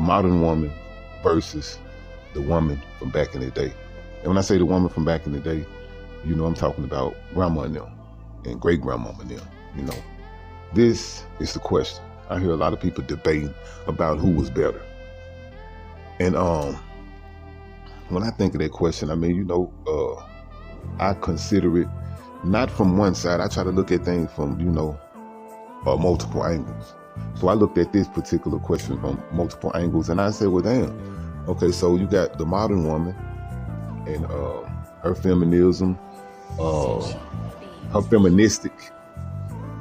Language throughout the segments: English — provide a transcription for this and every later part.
modern woman versus the woman from back in the day. And when I say the woman from back in the day, I'm talking about grandma and them and great grandmama and them. This is the question. I hear a lot of people debating about who was better. And when I think of that question, I consider it not from one side. I try to look at things from, multiple angles. So I looked at this particular question from multiple angles, and I said, well, damn. Okay, so you got the modern woman and her feminism, her feministic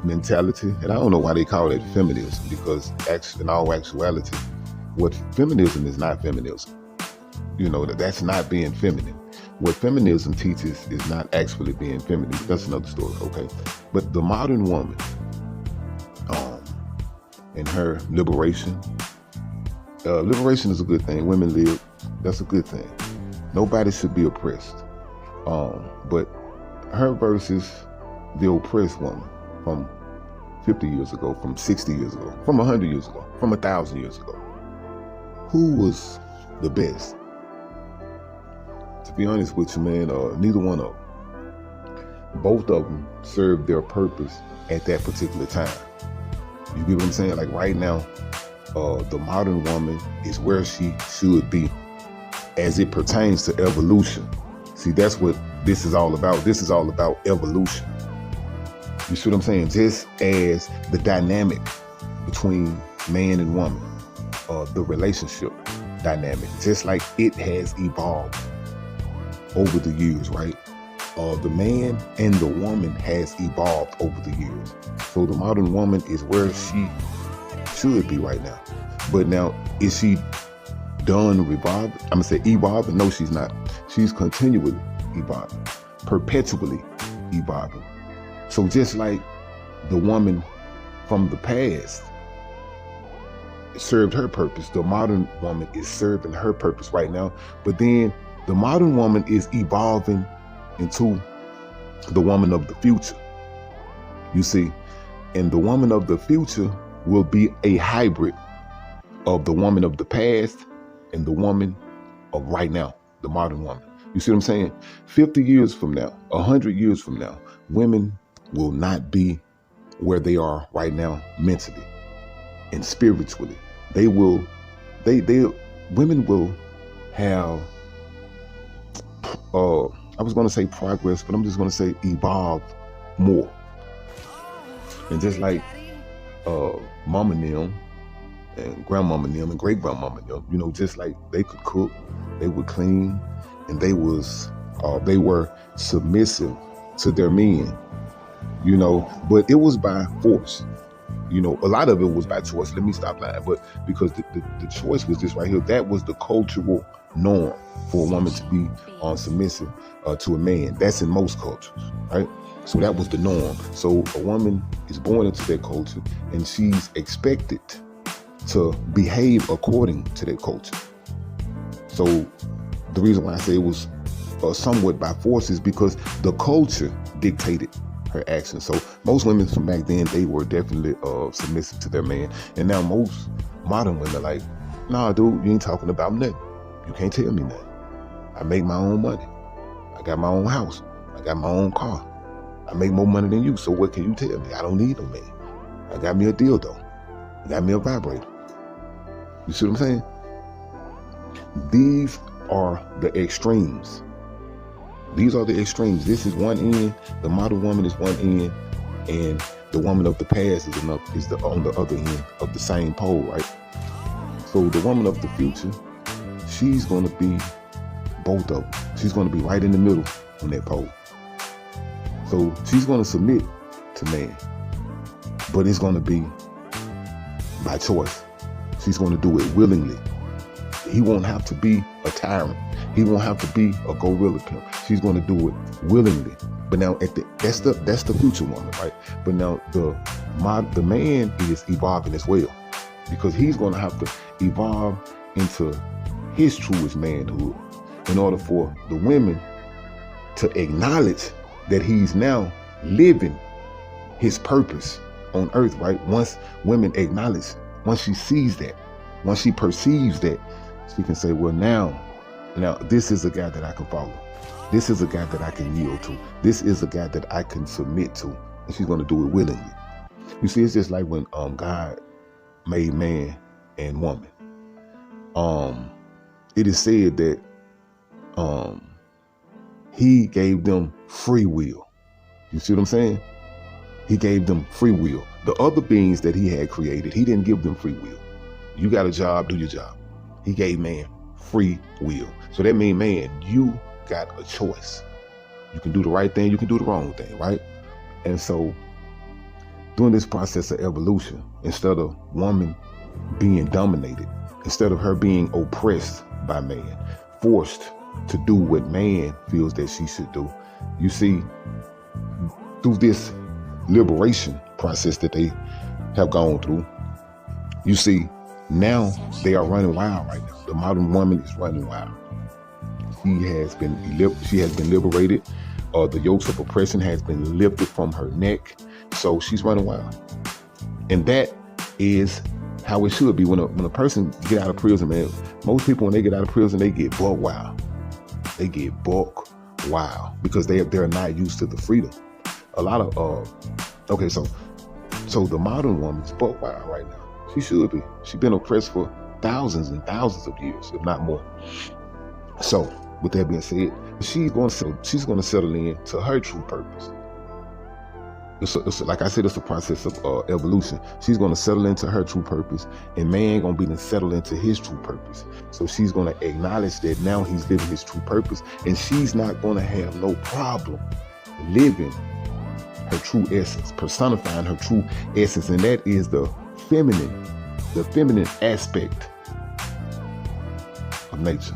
mentality. And I don't know why they call it feminism, because in all actuality, what feminism is not feminism. That's not being feminine. What feminism teaches is not actually being feminine. That's another story, okay? But the modern woman, and her liberation is a good thing. Women live, that's a good thing. Nobody should be oppressed. But her versus the oppressed woman from 50 years ago, from 60 years ago, from 100 years ago, from 1,000 years ago. Who was the best? To be honest with you, man, neither one of them. Both of them served their purpose at that particular time. You get what I'm saying? Like right now, the modern woman is where she should be as it pertains to evolution. See, that's what this is all about. This is all about evolution. You see what I'm saying? Just as the dynamic between man and woman, the relationship dynamic, just like it has evolved over the years, right? The man and the woman has evolved over the years. So the modern woman is where she should be right now. But now, is she done evolving? I'm gonna say evolving. No, she's not. She's continually evolving, perpetually evolving. So just like the woman from the past served her purpose, the modern woman is serving her purpose right now. But then the modern woman is evolving into the woman of the future. You see, and the woman of the future will be a hybrid of the woman of the past and the woman of right now, the modern woman. You see what I'm saying? 50 years from now, 100 years from now, women will not be where they are right now mentally and spiritually. Women will have, I was going to say progress, but I'm just going to say evolve more. And just like mama and them and grandmama and them and great grandmama and them, just like they could cook, they would clean, and they were submissive to their men, but it was by force. A lot of it was by choice. Let me stop lying. But because the choice was this right here, that was the cultural norm for a woman to be submissive to a man. That's in most cultures, right? So that was the norm. So a woman is born into that culture, and she's expected to behave according to that culture. So the reason why I say it was somewhat by force is because the culture dictated her actions. So most women from back then, they were definitely submissive to their man. And now most modern women are like, nah, dude, you ain't talking about nothing. You can't tell me nothing. I make my own money. I got my own house. I got my own car. I make more money than you. So what can you tell me? I don't need no man. I got me a dildo. I got me a vibrator. You see what I'm saying? These are the extremes. These are the extremes. This is one end. The modern woman is one end, and the woman of the past is on the other end of the same pole, right? So the woman of the future, she's going to be both of them. She's going to be right in the middle on that pole. So she's going to submit to man, but it's going to be by choice. She's going to do it willingly. He won't have to be a tyrant. He won't have to be a gorilla pimp. She's going to do it willingly. But now that's the future woman, right? But now the man is evolving as well, because he's going to have to evolve into his truest manhood in order for the women to acknowledge that he's now living his purpose on earth, right? Once women acknowledge, once she sees that, Once she perceives that, she can say, well, now this is a guy that I can follow. This is a guy that I can yield to. This is a guy that I can submit to. And she's going to do it willingly. You see, it's just like when God made man and woman. It is said that he gave them free will. You see what I'm saying? He gave them free will. The other beings that he had created, he didn't give them free will. You got a job, do your job. He gave man free will. So that means, man, you got a choice. You can do the right thing, you can do the wrong thing, right? And so during this process of evolution, instead of woman being dominated, instead of her being oppressed by man, forced to do what man feels that she should do, you see, through this liberation process that they have gone through, you see, now they are running wild right now. The modern woman is running wild. She has been liberated. The yokes of oppression has been lifted from her neck. So she's running wild. And that is how it should be. When a person get out of prison, man, most people, when they get out of prison, they get buck wild. They get buck wild because they're not used to the freedom. A lot of, okay, so the modern woman's buck wild right now. She should be. She's been oppressed for thousands and thousands of years, if not more. So, with that being said, she's going to settle in to her true purpose. It's like I said, it's a process of evolution. She's going to settle into her true purpose, and man going to be to settle into his true purpose. So she's going to acknowledge that now he's living his true purpose, and she's not going to have no problem living her true essence, personifying her true essence, and that is the feminine aspect of nature.